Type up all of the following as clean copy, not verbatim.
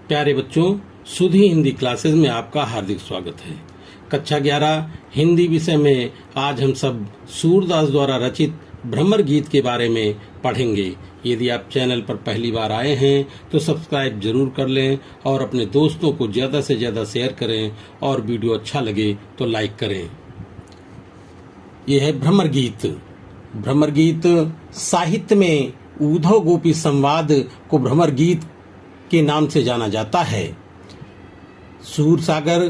प्यारे बच्चों, सुधी हिंदी क्लासेस में आपका हार्दिक स्वागत है। कक्षा 11 हिंदी विषय में आज हम सब सूरदास द्वारा रचित भ्रमर गीत के बारे में पढ़ेंगे। यदि आप चैनल पर पहली बार आए हैं तो सब्सक्राइब जरूर कर लें और अपने दोस्तों को ज्यादा से ज्यादा शेयर करें और वीडियो अच्छा लगे तो लाइक करें। यह है भ्रमर गीत। भ्रमर गीत साहित्य में उद्धव गोपी संवाद को भ्रमर गीत के नाम से जाना जाता है। सूरसागर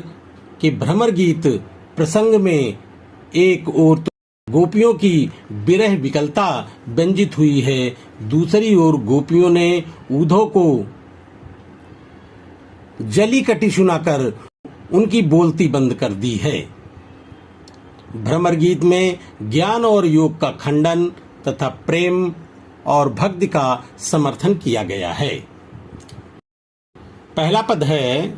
के भ्रमर गीत प्रसंग में एक ओर तो गोपियों की विरह विकलता व्यंजित हुई है, दूसरी ओर गोपियों ने उद्धव को जली कटी सुनाकर उनकी बोलती बंद कर दी है। भ्रमर गीत में ज्ञान और योग का खंडन तथा प्रेम और भक्ति का समर्थन किया गया है। पहला पद है,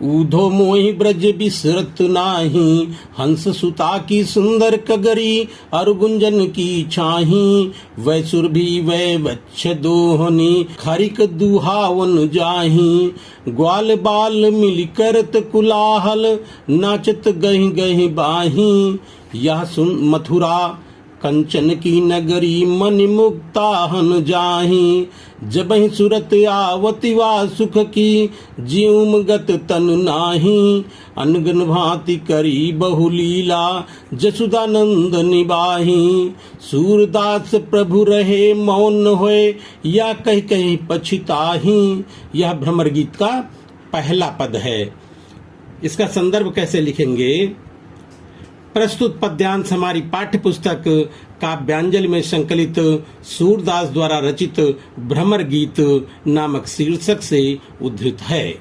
उधो मोहि ब्रज बिसरत नाही, हंस सुता की सुंदर कगरी, अरु गुंजन की छाही, वै सुरभि वै वच्छ दोहनी, खरिक दुहावन जाही, ग्वाल बाल मिल करत कुलाहल, नाचत गहि गहि बाही, यह सुन मथुरा कंचन की नगरी, मन मुक्ताहन जाही, जबहि सुरत आवति वा सुख की, जीवम गत तन नाही, अनगन भांति करी बहुलीला, जसुदानंद निबाही, सूरदास प्रभु रहे मौन होए, या कहीं कहीं पछताही। यह भ्रमर गीत का पहला पद है। इसका संदर्भ कैसे लिखेंगे? प्रस्तुत पद्यांश हमारी पाठ्य पुस्तक काव्यांजलि में संकलित सूरदास द्वारा रचित भ्रमर गीत नामक शीर्षक से उद्धृत है।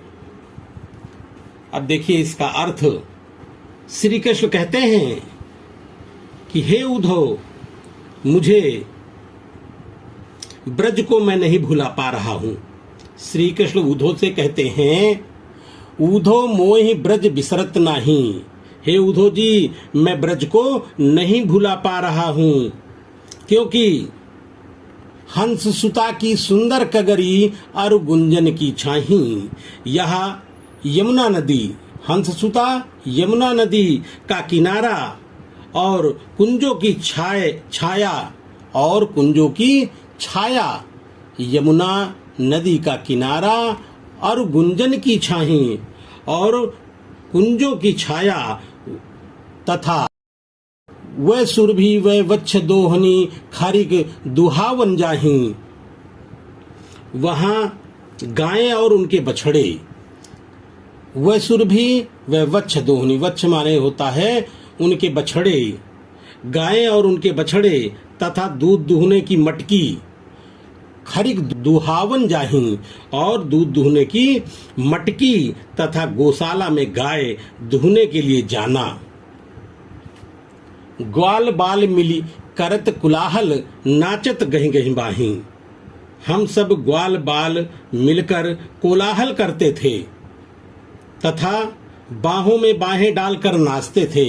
अब देखिए इसका अर्थ। श्री कृष्ण कहते हैं कि हे उद्धव, मुझे ब्रज को मैं नहीं भुला पा रहा हूं। श्री कृष्ण उद्धव से कहते हैं, उद्धव मोहि ब्रज बिसरत नाही। हे उद्धव जी, मैं ब्रज को नहीं भुला पा रहा हूं, क्योंकि हंस सुता की सुंदर कगरी और गुंजन की छाही। यह यमुना नदी, हंस सुता यमुना नदी का किनारा और कुंजों की छाया और कुंजों की छाया, यमुना नदी का किनारा और गुंजन की छाही और कुंजों की छाया तथा वह सुरभि वह वच्छ दोहनी, खारिक दुहावन जाही। वहां गायें और उनके बछड़े, वह सुरभि वह वच्छ दोहनी, वच्छ माने होता है उनके बछड़े, गायें और उनके बछड़े तथा दूध दुहने की मटकी, खरिक दुहावन जाही, और दूध दुहने की मटकी तथा गौशाला में गाय दुहने के लिए जाना। ग्वाल बाल मिली करत कुलाहल, नाचत गहि गहि बाही। हम सब ग्वाल बाल मिलकर कोलाहल करते थे तथा बाहों में बाहें डालकर नाचते थे।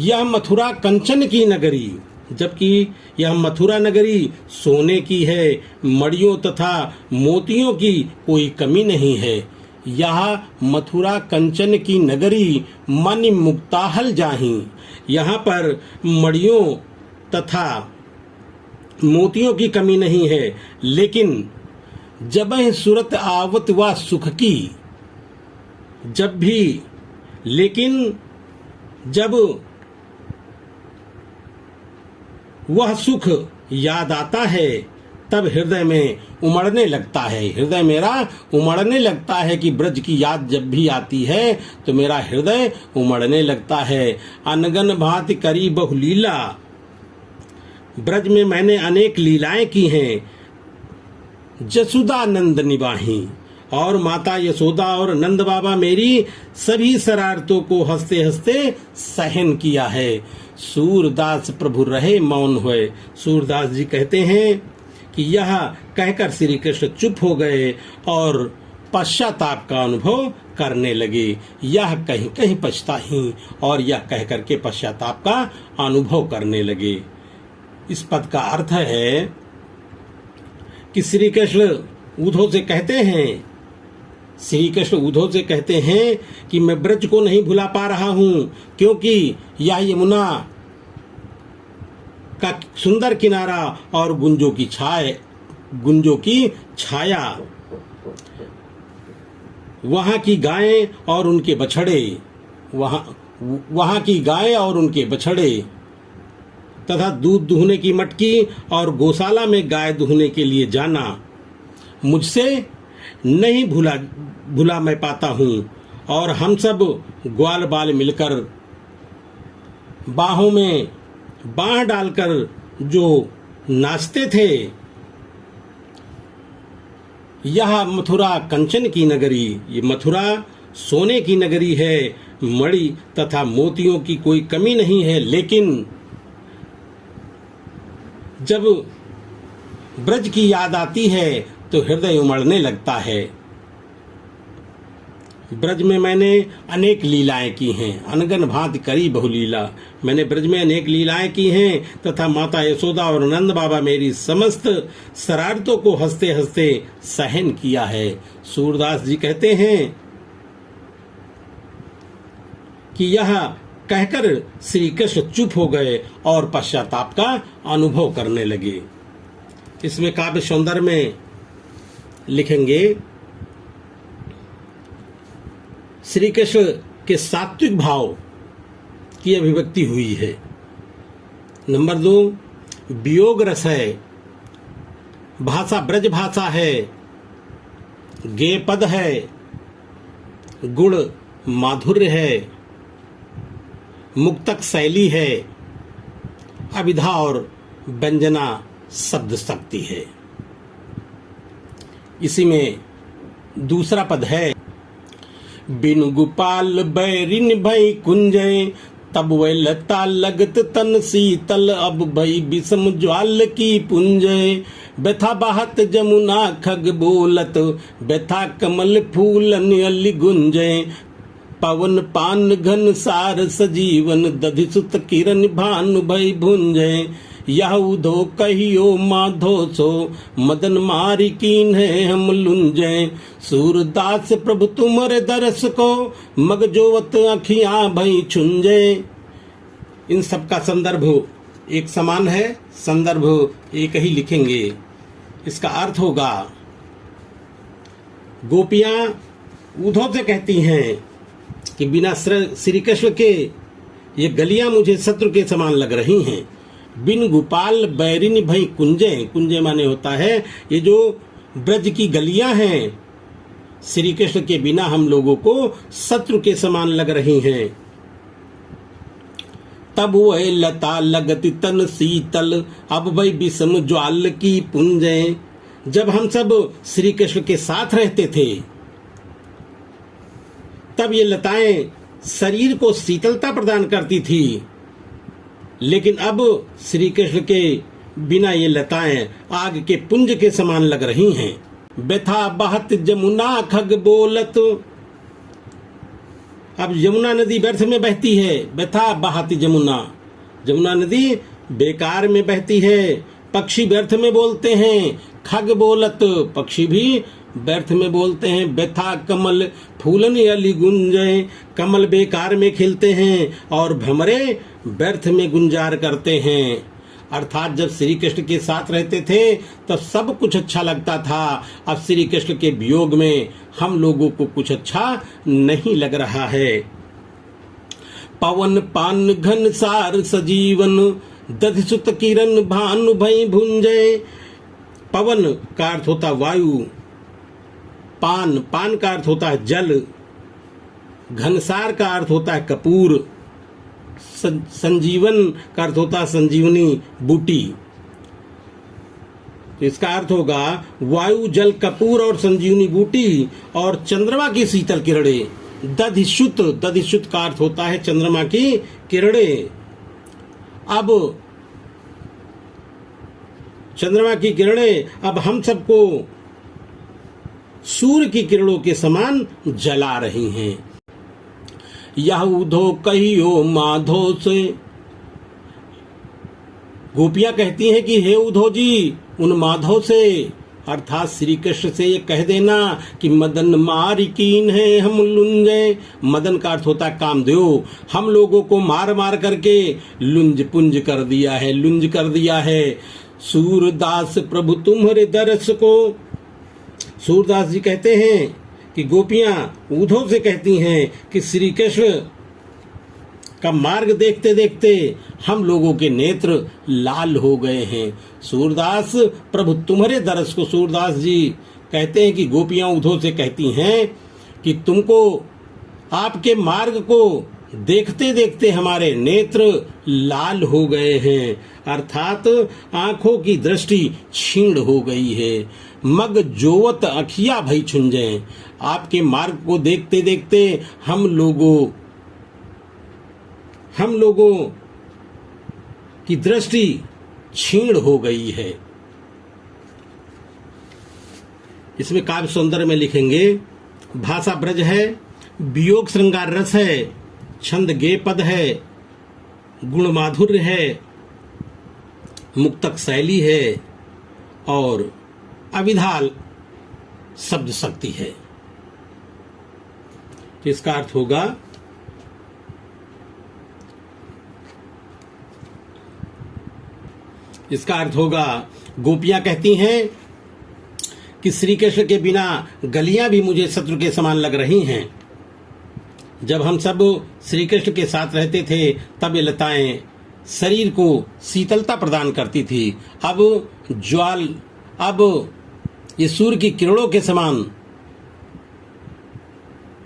यह मथुरा कंचन की नगरी, जबकि यह मथुरा नगरी सोने की है, मड़ियों तथा मोतियों की कोई कमी नहीं है। यह मथुरा कंचन की नगरी, मन मुक्ताहल जाही। यहाँ पर मड़ियों तथा मोतियों की कमी नहीं है, लेकिन जब सूरत आवत व सुख की, जब भी, लेकिन जब वह सुख याद आता है तब हृदय में उमड़ने लगता है। हृदय मेरा उमड़ने लगता है कि ब्रज की याद जब भी आती है तो मेरा हृदय उमड़ने लगता है। अनगन भांति करी बहुलीला, ब्रज में मैंने अनेक लीलाएं की हैं। जसुदानंद निबाही, और माता यशोदा और नंद बाबा मेरी सभी शरारतों को हंसते हंसते सहन किया है। सूरदास प्रभु रहे मौन हुए। सूरदास जी कहते हैं कि यह कहकर श्री कृष्ण चुप हो गए और पश्चाताप का अनुभव करने लगे। यह कहीं कहीं पछताही, और यह कहकर के पश्चाताप का अनुभव करने लगे। इस पद का अर्थ है कि श्री कृष्ण उद्धव से कहते हैं श्री कृष्ण उद्धव से कहते हैं कि मैं ब्रज को नहीं भुला पा रहा हूं, क्योंकि यह यमुना का सुंदर किनारा और गुंजों की छाया, वहां की गायें और उनके बछड़े, वहां की गायें और उनके बछड़े तथा दूध दुहने की मटकी और गौशाला में गाय दुहने के लिए जाना मुझसे नहीं भुला मैं पाता हूं। और हम सब ग्वाल बाल मिलकर बाहों में बांह डालकर जो नाचते थे। यह मथुरा कंचन की नगरी, ये मथुरा सोने की नगरी है, मणि तथा मोतियों की कोई कमी नहीं है। लेकिन जब ब्रज की याद आती है तो हृदय उमड़ने लगता है। ब्रज में मैंने अनेक लीलाएं की हैं, अनगन भांति करी बहुलीला। मैंने ब्रज में अनेक लीलाएं की हैं तथा माता यशोदा और नंद बाबा मेरी समस्त शरारतों को हंसते हंसते सहन किया है। सूरदास जी कहते हैं कि यह कहकर श्री कृष्ण चुप हो गए और पश्चाताप का अनुभव करने लगे। इसमें काव्य सौंदर्य में लिखेंगे, श्री कृष्ण के सात्विक भाव की अभिव्यक्ति हुई है। नंबर 2, वियोग रस है, भाषा ब्रज भाषा है, गेय पद है, गुण माधुर्य है, मुक्तक शैली है, अभिधा और व्यंजना शब्द शक्ति है। इसी में दूसरा पद है, बिनु गोपाल बैरिन भई कुंजय, तब वह लता लगत तन शीतल, अब भई विषम ज्वाल की पुंजय। व्यथा बहत जमुना खग बोलत, व्यथा कमल फूलन अली गुंजय। पवन पान घन सार सजीवन, दधि सुत किरण भानु भई भुंजय। यह उधो कहियो माधो सो, मदन मारी कीन है हम लुंजय। सूरदास प्रभु तुमरे दरस को, मग जोवत अखियां भई छुंजय। इन सब का संदर्भ एक समान है, संदर्भ एक ही लिखेंगे। इसका अर्थ होगा, गोपियां उद्धव से कहती हैं कि बिना श्री कृष्ण के ये गलियां मुझे शत्रु के समान लग रही हैं। बिन गोपाल बैरिन भई कुंजय, कुंजय माने होता है ये जो ब्रज की गलियां हैं, श्री कृष्ण के बिना हम लोगों को शत्रु के समान लग रही हैं। तब वह लता लगती तन शीतल, अब वही विषम ज्वाल की पुंजय। जब हम सब श्री कृष्ण के साथ रहते थे तब ये लताएं शरीर को शीतलता प्रदान करती थी, लेकिन अब श्री कृष्ण के बिना ये लताएं आग के पुंज के समान लग रही हैं। व्यथा बहत जमुना खग बोलत, अब यमुना नदी व्यर्थ में बहती है। व्यथा बहत जमुना, जमुना नदी बेकार में बहती है। पक्षी व्यर्थ में बोलते हैं, खग बोलत, पक्षी भी व्यर्थ में बोलते हैं। व्यथा कमल फूलन अली गुंजय, कमल बेकार में खिलते हैं और भ्रमरे व्यर्थ में गुंजार करते हैं। अर्थात जब श्री कृष्ण के साथ रहते थे तब सब कुछ अच्छा लगता था। अब श्री कृष्ण के वियोग में हम लोगों को कुछ अच्छा नहीं लग रहा है। पवन पान घन सार सजीवन, दधि सुत किरण भानु भई भुंजय। पवन का अर्थ होता वायु, पान, पान का अर्थ होता है जल, घनसार का अर्थ होता है कपूर, संजीवन का अर्थ होता है संजीवनी बूटी। तो इसका अर्थ होगा वायु, जल, कपूर और संजीवनी बूटी और चंद्रमा की शीतल किरणें। दधिश्रुत, दधिश्रुत का अर्थ होता है चंद्रमा की किरणें। अब चंद्रमा की किरणें अब हम सबको सूर्य की किरणों के समान जला रही हैं। यह उधो कहियो माधो से, गोपियां कहती हैं कि हे उद्धव जी, उन माधव से अर्थात श्री कृष्ण से ये कह देना कि मदन मारी कीन है हम लुंजे। मदन का अर्थ होता है कामदेव। हम लोगों को मार मार करके लुंज पुंज कर दिया है, लुंज कर दिया है। सूरदास प्रभु तुम्हारे दरस को, सूरदास जी कहते हैं कि गोपियां उद्धव से कहती हैं कि श्री कृष्ण का मार्ग देखते देखते हम लोगों के नेत्र लाल हो गए हैं। सूरदास प्रभु तुम्हारे दरस को, सूरदास जी कहते हैं कि गोपियां उद्धव से कहती हैं कि तुमको, आपके मार्ग को देखते देखते हमारे नेत्र लाल हो गए हैं, अर्थात आंखों की दृष्टि क्षीण हो गई है। मग जोवत अखिया भई छुंजे, आपके मार्ग को देखते देखते हम लोगों की दृष्टि क्षीण हो गई है। इसमें काव्य सौंदर्य में लिखेंगे, भाषा ब्रज है, वियोग श्रृंगार रस है, छंद गे पद है, गुण माधुर्य है, मुक्तक शैली है और अविधाल शब्द शक्ति है। इसका अर्थ होगा गोपियां कहती हैं कि श्री कृष्ण के बिना गलियां भी मुझे शत्रु के समान लग रही हैं। जब हम सब श्री कृष्ण के साथ रहते थे तब ये लताएं शरीर को शीतलता प्रदान करती थी। अब ये सूर्य की किरणों के समान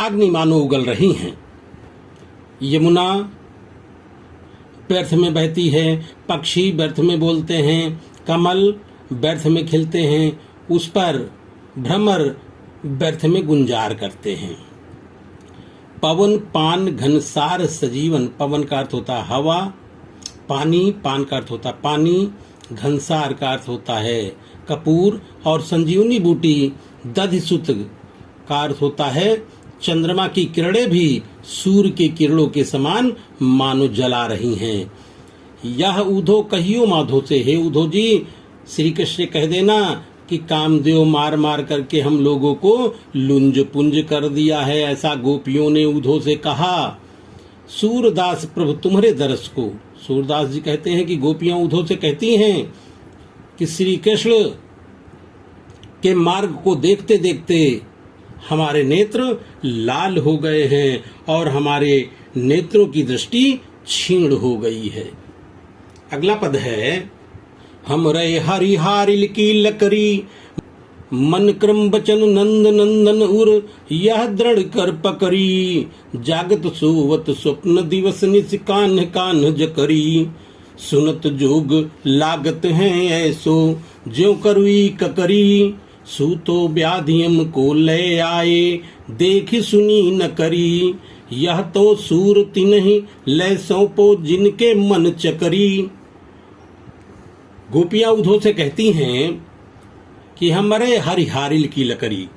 अग्नि मानो उगल रही हैं। यमुना व्यर्थ में बहती है, पक्षी व्यर्थ में बोलते हैं, कमल व्यर्थ में खिलते हैं, उस पर भ्रमर व्यर्थ में गुंजार करते हैं। पवन पान घनसार सजीवन, पवन का अर्थ होता है हवा, पानी, पान का अर्थ होता है पानी, घनसार का अर्थ होता है कपूर और संजीवनी बूटी दधिसुत का अर्थ होता है चंद्रमा की किरणें भी सूर्य के किरणों के समान मानो जला रही हैं। यह उद्धव कहियो माधो से, हे उद्धव जी श्री कृष्ण कह देना कि कामदेव मार मार करके हम लोगों को लुंज पुंज कर दिया है, ऐसा गोपियों ने उद्धव से कहा। सूरदास प्रभु तुम्हारे दरस को, सूरदास जी कहते हैं कि गोपियां उद्धव से कहती हैं कि श्री कृष्ण के मार्ग को देखते देखते हमारे नेत्र लाल हो गए हैं और हमारे नेत्रों की दृष्टि क्षीण हो गई है। अगला पद है, हम रे हरिहारिल की लकरी, मन क्रम बचन नंद नंदन उर, यह दृढ़ कर पकड़ी, जागत सोवत स्वप्न दिवस निस कान्ह कान्ह जकरी, सुनत जोग लागत हैं ऐसो ज्यों करुई ककरी, सूतो व्याधियम को ले आए देखी सुनी न करी, यह तो सूरति नहीं ले सौंपो जिनके मन चकरी। गोपियां उद्धव से कहती हैं कि हमारे हरिहारिल की लकड़ी,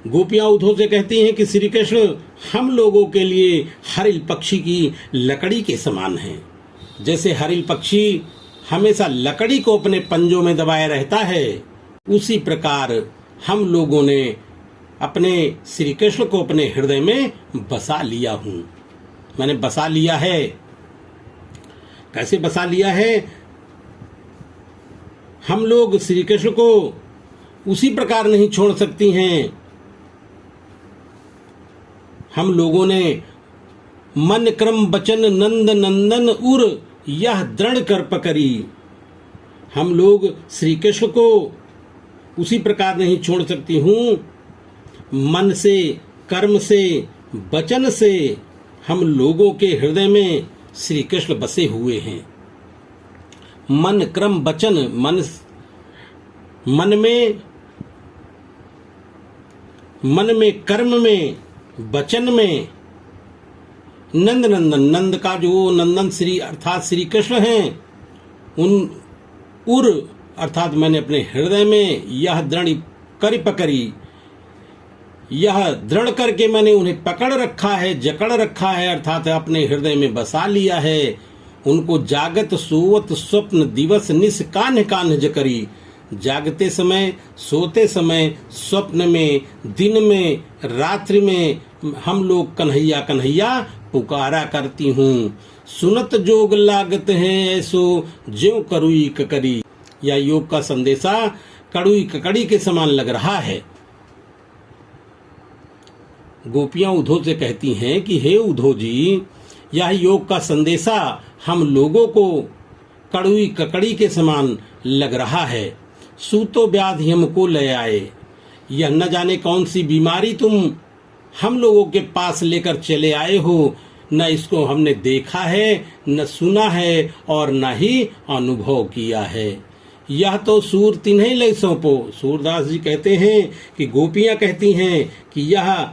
गोपियां उद्धव से कहती हैं कि श्री कृष्ण हम लोगों के लिए हरिल पक्षी की लकड़ी के समान हैं। जैसे हरिल पक्षी हमेशा लकड़ी को अपने पंजों में दबाए रहता है, उसी प्रकार हम लोगों ने अपने श्री कृष्ण को अपने हृदय में बसा लिया हूं। मैंने बसा लिया है। कैसे बसा लिया है? हम लोग श्री कृष्ण को उसी प्रकार नहीं छोड़ सकती हैं। हम लोगों ने मन क्रम बचन नंद नंदन उर यह दृढ़ कर पकड़ी। हम लोग श्री कृष्ण को उसी प्रकार नहीं छोड़ सकती हूँ। मन से, कर्म से, वचन से हम लोगों के हृदय में श्री कृष्ण बसे हुए हैं। मन क्रम वचन, मन में, कर्म में, वचन में, नंद नंदन, नंद का जो नंदन श्री अर्थात श्री कृष्ण हैं, उन उर अर्थात मैंने अपने हृदय में यह दृढ़ करी पकड़ी, यह दृढ़ करके मैंने उन्हें पकड़ रखा है, जकड़ रखा है, अर्थात अपने हृदय में बसा लिया है। उनको जागत सोवत स्वप्न दिवस निस कान्ह कान्ह जकरी, जागते समय, सोते समय, स्वप्न में, दिन में, रात्रि में हम लोग कन्हैया कन्हैया पुकारा करती हूँ। सुनत जोग लागत है ऐसो ज्यों करुई ककरी। यह योग का संदेशा कड़ुई ककड़ी के समान लग रहा है। गोपियां उद्धव से कहती हैं कि हे उद्धव जी, यह योग का संदेशा हम लोगों को कड़ुई ककड़ी के समान लग रहा है। सूतो व्याधि हमको ले आए। यह न जाने कौन सी बीमारी तुम हम लोगों के पास लेकर चले आए हो। न इसको हमने देखा है, न सुना है और न ही अनुभव किया है। यह तो सूर तिन्हीं ले सौंपो। सूरदास जी कहते हैं कि गोपियां कहती हैं कि यह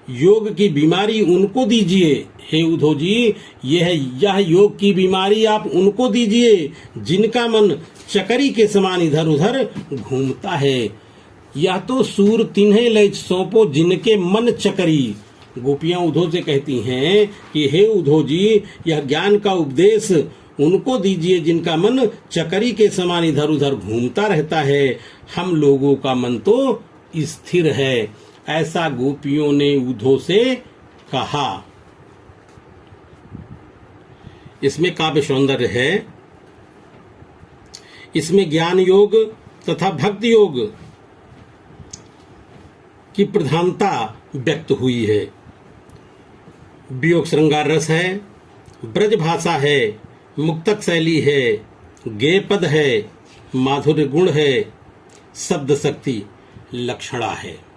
योग की बीमारी उनको दीजिए। हे उद्धव जी, यह योग की बीमारी आप उनको दीजिए जिनका मन चकरी के समान इधर उधर घूमता है। यह तो सूर तिन्हीं ले सौंपो जिनके मन चकरी। गोपियां उद्धव से कहती हैं कि हे उद्धव जी, यह ज्ञान का उपदेश उनको दीजिए जिनका मन चकरी के समान इधर उधर घूमता रहता है। हम लोगों का मन तो स्थिर है। ऐसा गोपियों ने उद्धव से कहा। इसमें काव्य सौंदर्य है। इसमें ज्ञान योग तथा भक्ति योग की प्रधानता व्यक्त हुई है। वियोग श्रृंगार रस है, ब्रज भाषा है, मुक्तक शैली है, गेय पद है, माधुर्य गुण है, शब्द शक्ति लक्षणा है।